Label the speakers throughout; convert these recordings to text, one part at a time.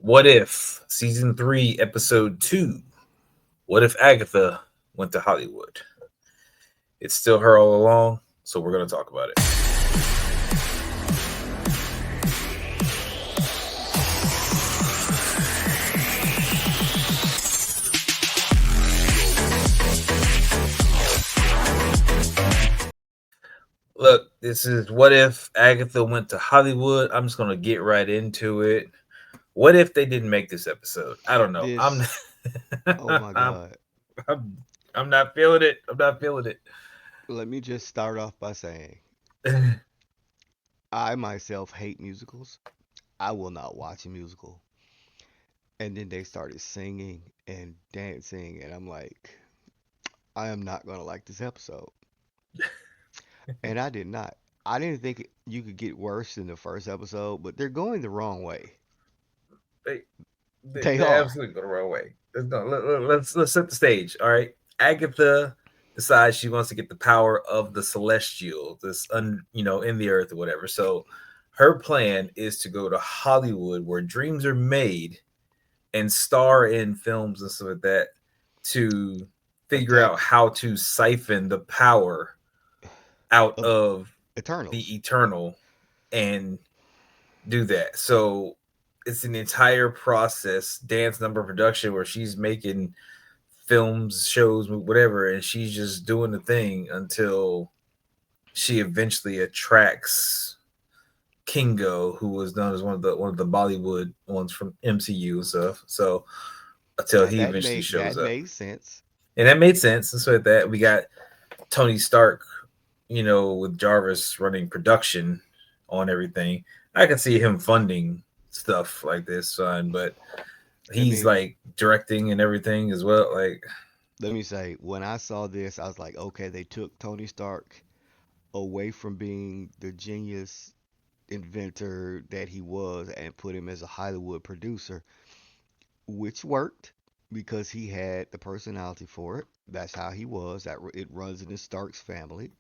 Speaker 1: What if season 3, episode 2? What if Agatha went to Hollywood? It's still her all along, so we're going to talk about it. Look, this is What If Agatha Went to Hollywood. I'm just going to get right into it. What if they didn't make this episode? I don't know.
Speaker 2: This, oh my
Speaker 1: I'm,
Speaker 2: God.
Speaker 1: I'm, I'm not feeling it. I'm not feeling it.
Speaker 2: Let me just start off by saying I myself hate musicals. I will not watch a musical. And then they started singing and dancing, and I'm like, I am not going to like this episode. And I did not. I didn't think you could get worse than the first episode, but they're going the wrong way.
Speaker 1: they, they,
Speaker 2: They
Speaker 1: they're
Speaker 2: are.
Speaker 1: absolutely going the wrong way. Let's set the stage. All right, Agatha decides she wants to get the power of the celestial, in the earth or whatever. So her plan is to go to Hollywood, where dreams are made, and star in films and stuff like that to figure out
Speaker 2: Attacks
Speaker 1: how to siphon the power out
Speaker 2: of
Speaker 1: of the
Speaker 2: Eternals.
Speaker 1: eternal and do that. So it's an entire process, dance number production, where she's making films, shows, whatever, and she's just doing the thing until she eventually attracts Kingo, who was known as one of the Bollywood ones from MCU and stuff. So until
Speaker 2: Now
Speaker 1: he eventually
Speaker 2: that
Speaker 1: shows up,
Speaker 2: made sense.
Speaker 1: and that made sense. And so at that, we got Tony Stark, with Jarvis running production on everything. I could see him funding stuff like this, son, but
Speaker 2: I
Speaker 1: he's
Speaker 2: mean,
Speaker 1: like directing and everything as well. Like,
Speaker 2: let me say, when I saw this, I was like, okay, they took Tony Stark away from being the genius inventor that he was and put him as a Hollywood producer, which worked because he had the personality for it. That's how he was. It runs in the Starks family.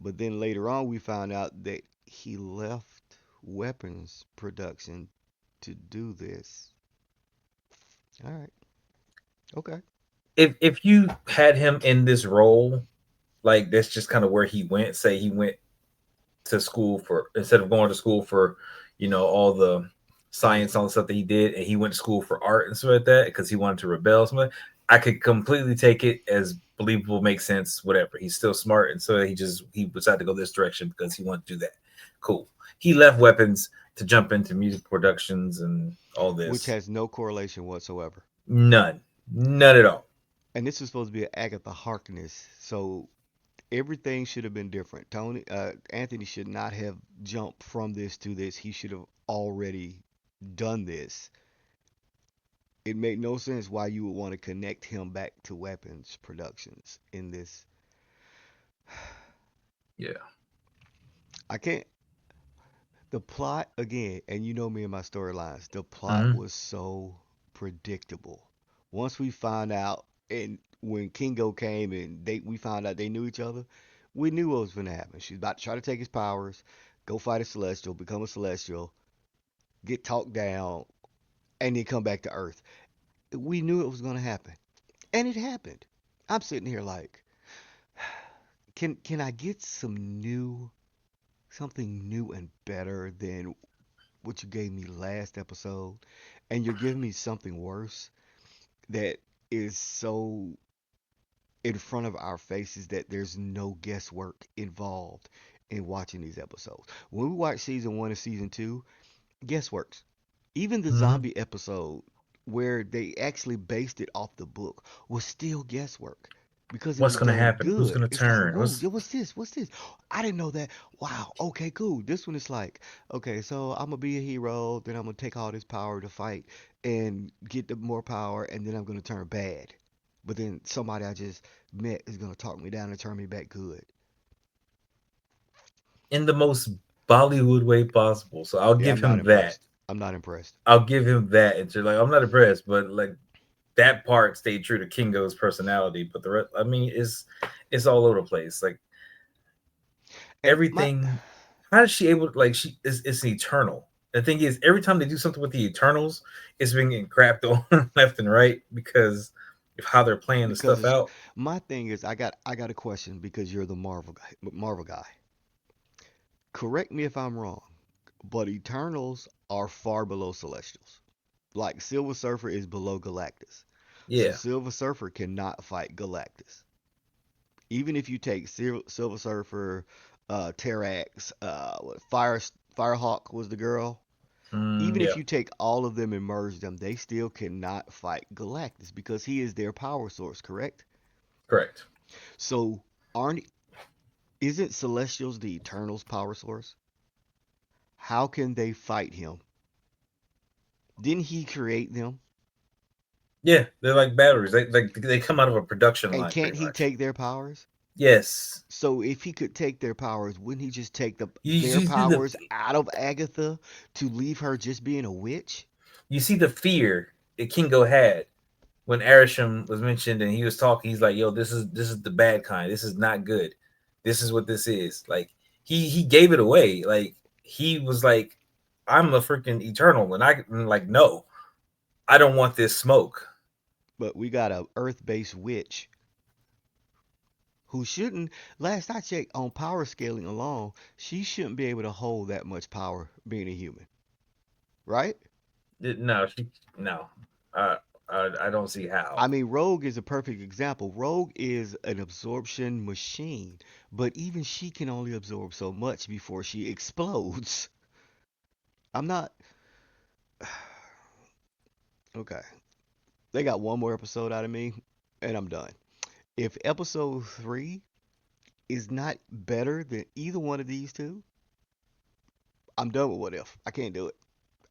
Speaker 2: But then later on, we found out that he left weapons production to do this. All right. Okay.
Speaker 1: if you had him in this role, like that's just kind of where he went. Say he went to school for, instead of going to school for, all the
Speaker 2: Yeah.
Speaker 1: science, all the stuff that he did, and he went to school for art and stuff like that because he wanted to rebel. Something, I could completely take it as believable, make sense, whatever. He's still smart, and so he decided to go this direction because he wanted to do that. Cool. He left weapons to jump into music productions and all
Speaker 2: Which
Speaker 1: this.
Speaker 2: has no correlation whatsoever.
Speaker 1: None at all.
Speaker 2: And this was supposed to be an Agatha Harkness, so everything should have been different. Anthony should not have jumped from this to this. He should have already done this. It made no sense why you would want to connect him back to weapons productions in this.
Speaker 1: Yeah.
Speaker 2: I can't. The plot again, and you know me and my storylines. The plot
Speaker 1: Mm-hmm.
Speaker 2: was so predictable. Once we found out, and when Kingo came and we found out they knew each other, we knew what was going to happen. She's about to try to take his powers, go fight a celestial, become a celestial, get talked down, and then come back to Earth. We knew it was going to happen, and it happened. I'm sitting here like, can I get something new and better than what you gave me last episode, and you're giving me something worse that is so in front of our faces that there's no guesswork involved in watching these episodes. When we watch season one and season two, guessworks. Even the
Speaker 1: Mm-hmm.
Speaker 2: zombie episode where they actually based it off the book was still guesswork because it
Speaker 1: What's
Speaker 2: was
Speaker 1: gonna
Speaker 2: done
Speaker 1: happen? Who's
Speaker 2: good.
Speaker 1: gonna
Speaker 2: It's like,
Speaker 1: turn?
Speaker 2: whoa,
Speaker 1: What's
Speaker 2: yo, what's this? What's this? I didn't know that. Wow, okay, cool. This one is like, okay, so I'm gonna be a hero, then I'm gonna take all this power to fight and get the more power, and then I'm gonna turn bad. But then somebody I just met is gonna talk me down and turn me back good.
Speaker 1: in the most Bollywood way possible. So I'll
Speaker 2: Yeah,
Speaker 1: give
Speaker 2: I'm not
Speaker 1: him that.
Speaker 2: impressed. I'm not impressed.
Speaker 1: I'll give him that. And so, like, I'm not impressed, but like that part stayed true to Kingo's personality. But the rest, I mean, it's all over the place. Like
Speaker 2: And my
Speaker 1: everything. How is she able? Like she is. It's eternal. The thing is, every time they do something with the Eternals, it's been getting crapped on left and right because of how they're playing the
Speaker 2: Because
Speaker 1: stuff
Speaker 2: it's,
Speaker 1: out.
Speaker 2: my thing is, I got a question because you're the Marvel guy. Marvel guy. Correct me if I'm wrong, but Eternals are far below Celestials. Like Silver Surfer is below Galactus. So
Speaker 1: Yeah.
Speaker 2: Silver Surfer cannot fight Galactus. Even if you take Silver Surfer, Terrax, Firehawk was the girl. Even if
Speaker 1: Yeah.
Speaker 2: you take all of them and merge them, they still cannot fight Galactus because he is their power source, correct?
Speaker 1: Correct.
Speaker 2: So aren't isn't Celestials the Eternals power source? How can they fight him? Didn't he create them?
Speaker 1: Yeah, they're like batteries. They come out of a production
Speaker 2: And
Speaker 1: line,
Speaker 2: can't
Speaker 1: pretty
Speaker 2: he
Speaker 1: much.
Speaker 2: take their powers?
Speaker 1: Yes.
Speaker 2: So if he could take their powers, wouldn't he just take their
Speaker 1: You see the
Speaker 2: powers out of Agatha to leave her just being a witch?
Speaker 1: fear that Kingo had when Arisham was mentioned and he was talking. He's like, "Yo, this is the bad kind. This is not good. This is what this is." Like he gave it away. Like he was like, "I'm a freaking eternal," and I'm like, "No, I don't want this smoke."
Speaker 2: But we got a Earth-based witch who shouldn't. Last I checked, on power scaling alone, she shouldn't be able to hold that much power being a human, right?
Speaker 1: No, no. Uh, I don't see
Speaker 2: I
Speaker 1: how.
Speaker 2: mean, Rogue is a perfect example. Rogue is an absorption machine, but even she can only absorb so much before she explodes. I'm not. Okay. They got one more episode out of me, and I'm done. If episode 3 is not better than either one of these two, I'm done with What If. I can't do it.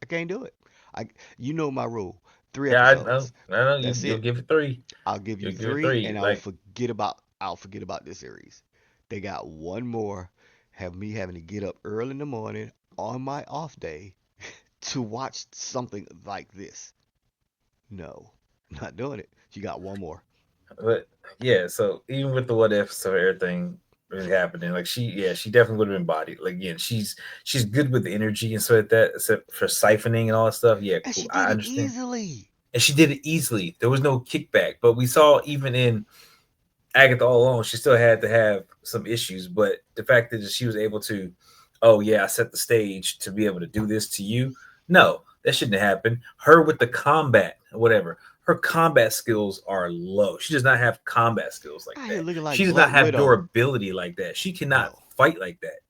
Speaker 2: I can't do it. I, you know my rule. Three
Speaker 1: Yeah, I know.
Speaker 2: episodes.
Speaker 1: I know.
Speaker 2: That's
Speaker 1: You'll
Speaker 2: it.
Speaker 1: give it three.
Speaker 2: I'll give you
Speaker 1: You'll give it
Speaker 2: three,
Speaker 1: three.
Speaker 2: and
Speaker 1: Like
Speaker 2: I'll forget about this series. They got one more. Have me having to get up early in the morning on my off day to watch something like this. No, not doing it. You got one more.
Speaker 1: but yeah, so even with the what ifs of everything really happening, like she definitely would have been bodied. Like again, she's good with the energy and stuff like that, except for siphoning and all that stuff. Yeah,
Speaker 2: And
Speaker 1: cool.
Speaker 2: she did
Speaker 1: I
Speaker 2: it
Speaker 1: understand.
Speaker 2: easily.
Speaker 1: And she did it easily. There was no kickback. But we saw even in Agatha All Along, she still had to have some issues. But the fact that she was able to, oh yeah, I set the stage to be able to do this to you. No, that shouldn't happen. Her with the combat, whatever. Her combat skills are low. She does not have combat skills like
Speaker 2: Out here
Speaker 1: that.
Speaker 2: looking like
Speaker 1: She does not
Speaker 2: Black
Speaker 1: have
Speaker 2: Widow.
Speaker 1: durability like that. She cannot
Speaker 2: No.
Speaker 1: fight like that.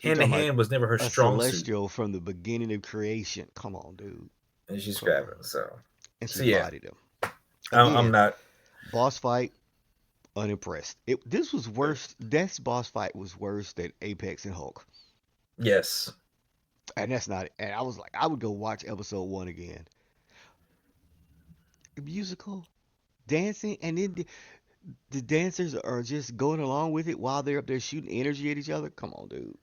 Speaker 2: We
Speaker 1: Hand to
Speaker 2: talking about
Speaker 1: hand was never her
Speaker 2: a
Speaker 1: strong suit,
Speaker 2: celestial from the beginning of creation. Come on, dude.
Speaker 1: and she's
Speaker 2: Come on.
Speaker 1: grabbing. So,
Speaker 2: And she
Speaker 1: so yeah,
Speaker 2: bodied him.
Speaker 1: I'm
Speaker 2: Again,
Speaker 1: not.
Speaker 2: boss fight, unimpressed. This was worse. This boss fight was worse than Apex and Hulk.
Speaker 1: Yes,
Speaker 2: And that's not it. And I was like, I would go watch episode 1 again. Musical, dancing, and then the dancers are just going along with it while they're up there shooting energy at each other. Come on, dude.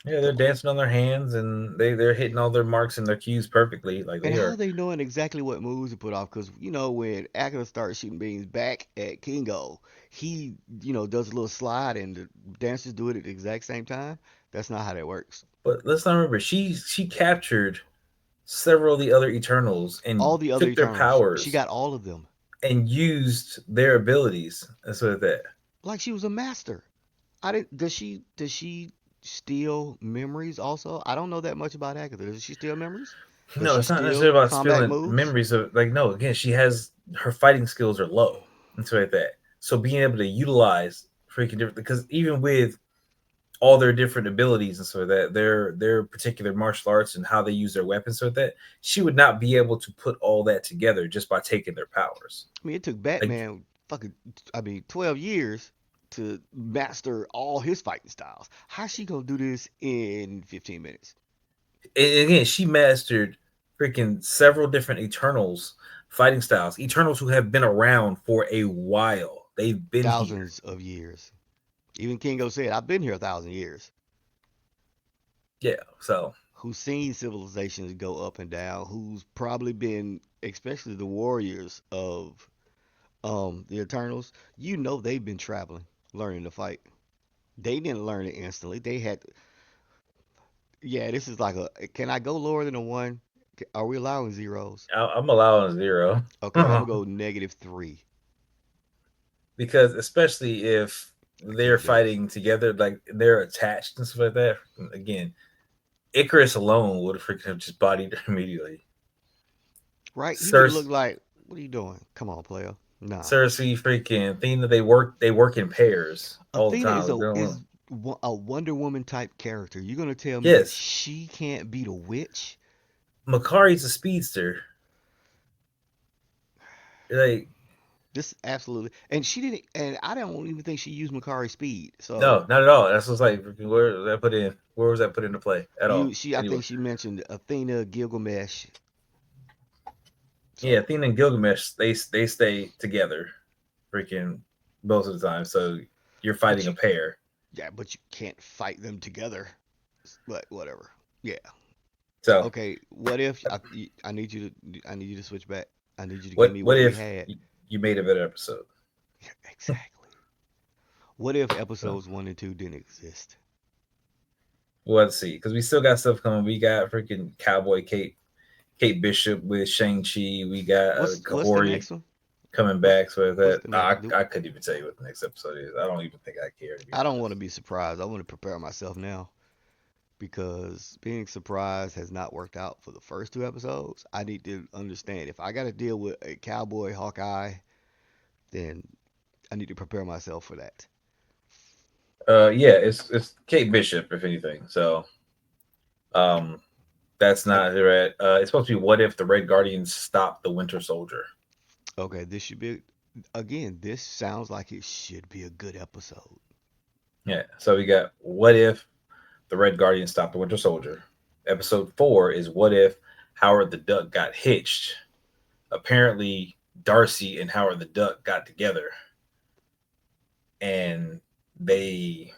Speaker 1: yeah, they're
Speaker 2: Come on.
Speaker 1: dancing on their hands and they're hitting all their marks and their cues perfectly. Like
Speaker 2: And
Speaker 1: they
Speaker 2: how are
Speaker 1: are.
Speaker 2: they knowing exactly what moves to put off? Because, when Agatha starts shooting beams back at Kingo, he, does a little slide and the dancers do it at the exact same time. That's not how that works.
Speaker 1: But let's not remember she captured several of the other Eternals and
Speaker 2: All the other
Speaker 1: took their
Speaker 2: Eternals, she
Speaker 1: powers
Speaker 2: got all of them.
Speaker 1: and used their abilities and so that.
Speaker 2: Like she was a master. I didn't, does she steal memories also? I don't know that much about Agatha. Does she steal memories? Does
Speaker 1: No,
Speaker 2: she
Speaker 1: it's not
Speaker 2: steal
Speaker 1: necessarily about
Speaker 2: combat
Speaker 1: spilling
Speaker 2: moves?
Speaker 1: memories of like no. Again, she has her fighting skills are low and so like that. So being able to utilize freaking different because even with all their different abilities and so that their particular martial arts and how they use their weapons so that she would not be able to put all that together just by taking their powers.
Speaker 2: I mean, it took
Speaker 1: Like
Speaker 2: Batman 12 years to master all his fighting styles. How's she gonna do this in 15 minutes?
Speaker 1: and again, she mastered freaking several different Eternals fighting styles. Eternals who have been around for a while. They've been here.
Speaker 2: Thousands of years. Even Kingo said, I've been here 1,000 years.
Speaker 1: Yeah. So
Speaker 2: Who's seen civilizations go up and down, who's probably been, especially the warriors of the Eternals, they've been traveling, learning to fight. They didn't learn it instantly. Yeah, this is like a. Can I go lower than a one? Are we allowing zeros?
Speaker 1: I'm allowing zero.
Speaker 2: Okay, I'm gonna go -3.
Speaker 1: Because especially if they're
Speaker 2: In depth.
Speaker 1: fighting together, like they're attached and stuff like that. Again, Icarus alone would have freaking just bodied her immediately.
Speaker 2: Right? He would have
Speaker 1: Cersei,
Speaker 2: looked like, what are you doing? Come on, player. Nah.
Speaker 1: Cersei, freaking Athena, they work in pairs all the
Speaker 2: Athena
Speaker 1: time. They don't,
Speaker 2: a Wonder Woman type character. You're gonna tell me that
Speaker 1: yes,
Speaker 2: she can't beat a witch?
Speaker 1: Makari's a speedster. Like
Speaker 2: This absolutely, and she didn't, and I don't even think she used Makari's speed. So
Speaker 1: no, not at all. That's what's like where was that put in? Where was that put into play at all?
Speaker 2: I
Speaker 1: Anyway,
Speaker 2: think she mentioned Athena, Gilgamesh.
Speaker 1: yeah,
Speaker 2: So,
Speaker 1: Athena and Gilgamesh they stay together, freaking most of the time. So you're
Speaker 2: but
Speaker 1: fighting a
Speaker 2: you,
Speaker 1: pair.
Speaker 2: yeah, but you can't fight them together. But whatever. Yeah.
Speaker 1: So
Speaker 2: Okay. What if I need you to switch back. I need you to give
Speaker 1: what
Speaker 2: me
Speaker 1: what
Speaker 2: what we
Speaker 1: if
Speaker 2: had.
Speaker 1: you made a better episode?
Speaker 2: Yeah, exactly. What if
Speaker 1: So
Speaker 2: episodes 1 and 2 didn't exist?
Speaker 1: well, let's see, because we still got stuff coming. We got freaking Cowboy Kate Bishop with Shang Chi. We got
Speaker 2: What's the
Speaker 1: Kahori
Speaker 2: next one?
Speaker 1: coming
Speaker 2: What's
Speaker 1: back. So
Speaker 2: what's
Speaker 1: that
Speaker 2: the next?
Speaker 1: I couldn't even tell you what the next episode is. I don't even think I care, to be
Speaker 2: I don't want to
Speaker 1: honest.
Speaker 2: be surprised. I want to prepare myself now because being surprised has not worked out for the first 2 episodes. I need to understand if I got to deal with a cowboy Hawkeye, then I need to prepare myself for that.
Speaker 1: Yeah, it's Kate Bishop, if anything. So um, that's
Speaker 2: Ep-
Speaker 1: not right. It's supposed to be what if the Red Guardians stop the Winter Soldier?
Speaker 2: Okay, this should be again. This sounds like it should be a good episode.
Speaker 1: Yeah. So we got what if the Red Guardians stop the Winter Soldier. Episode 4 is what if Howard the Duck got hitched. Apparently, Darcy and Howard the Duck got together, and they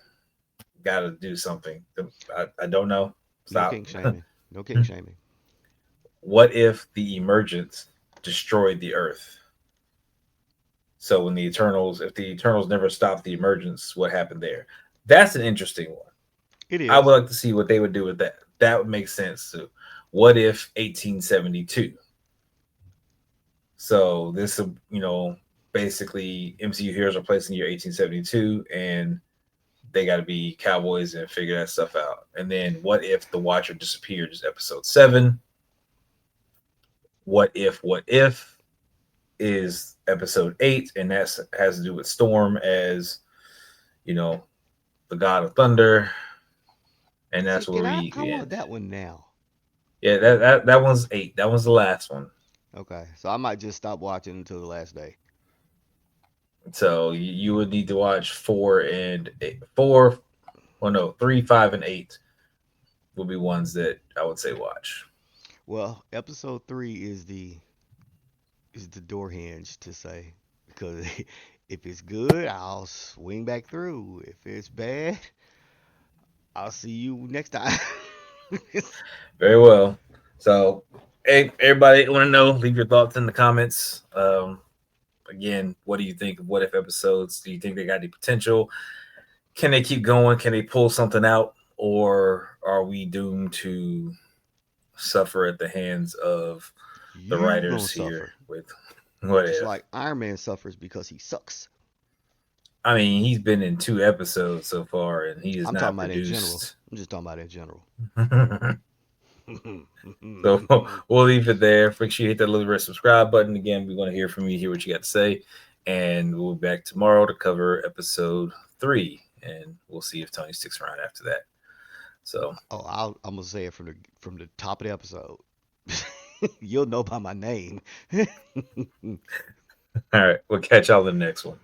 Speaker 1: got to do something. I don't know.
Speaker 2: No
Speaker 1: Stop.
Speaker 2: king shaming. No king shaming.
Speaker 1: What if the emergence destroyed the Earth? So if the Eternals never stopped the emergence, what happened there? That's an interesting one.
Speaker 2: It
Speaker 1: I would
Speaker 2: is.
Speaker 1: like to see what they would do with that. That would make sense too. What if 1872? So this, basically MCU heroes are placed in the year 1872, and they got to be cowboys and figure that stuff out. And then what if the Watcher disappeared? Is episode 7. What if is episode 8, and that has to do with Storm as you know the god of thunder, and
Speaker 2: See,
Speaker 1: that's where
Speaker 2: can
Speaker 1: we
Speaker 2: I want
Speaker 1: end.
Speaker 2: that one now.
Speaker 1: Yeah, that one's 8. That was the last one.
Speaker 2: Okay, so I might just stop watching until the last day.
Speaker 1: So you would need to watch 4 and 8. 4, well, no, 3, 5, and 8 will be ones that I would say watch.
Speaker 2: Well, episode 3 is the door hinge to say because if it's good, I'll swing back through. If it's bad, I'll see you next time.
Speaker 1: Very well. So, hey, everybody, want to know? Leave your thoughts in the comments. Again, what do you think of what if episodes? Do you think they got any potential? Can they keep going? Can they pull something out, or are we doomed to suffer at the hands of the
Speaker 2: You gonna
Speaker 1: writers here
Speaker 2: suffer,
Speaker 1: with what
Speaker 2: just
Speaker 1: if?
Speaker 2: like Iron Man suffers because he sucks.
Speaker 1: I mean, he's been in 2 episodes so far, and he has
Speaker 2: I'm talking
Speaker 1: not
Speaker 2: about in general.
Speaker 1: produced.
Speaker 2: I'm just talking about in general.
Speaker 1: So we'll leave it there. Make sure you hit that little red subscribe button. Again, we want to hear from you, hear what you got to say. And we'll be back tomorrow to cover episode 3. And we'll see if Tony sticks around after that. So,
Speaker 2: Oh, I'm gonna say it from the top of the episode. You'll know by my name.
Speaker 1: all right, we'll catch y'all in the next one.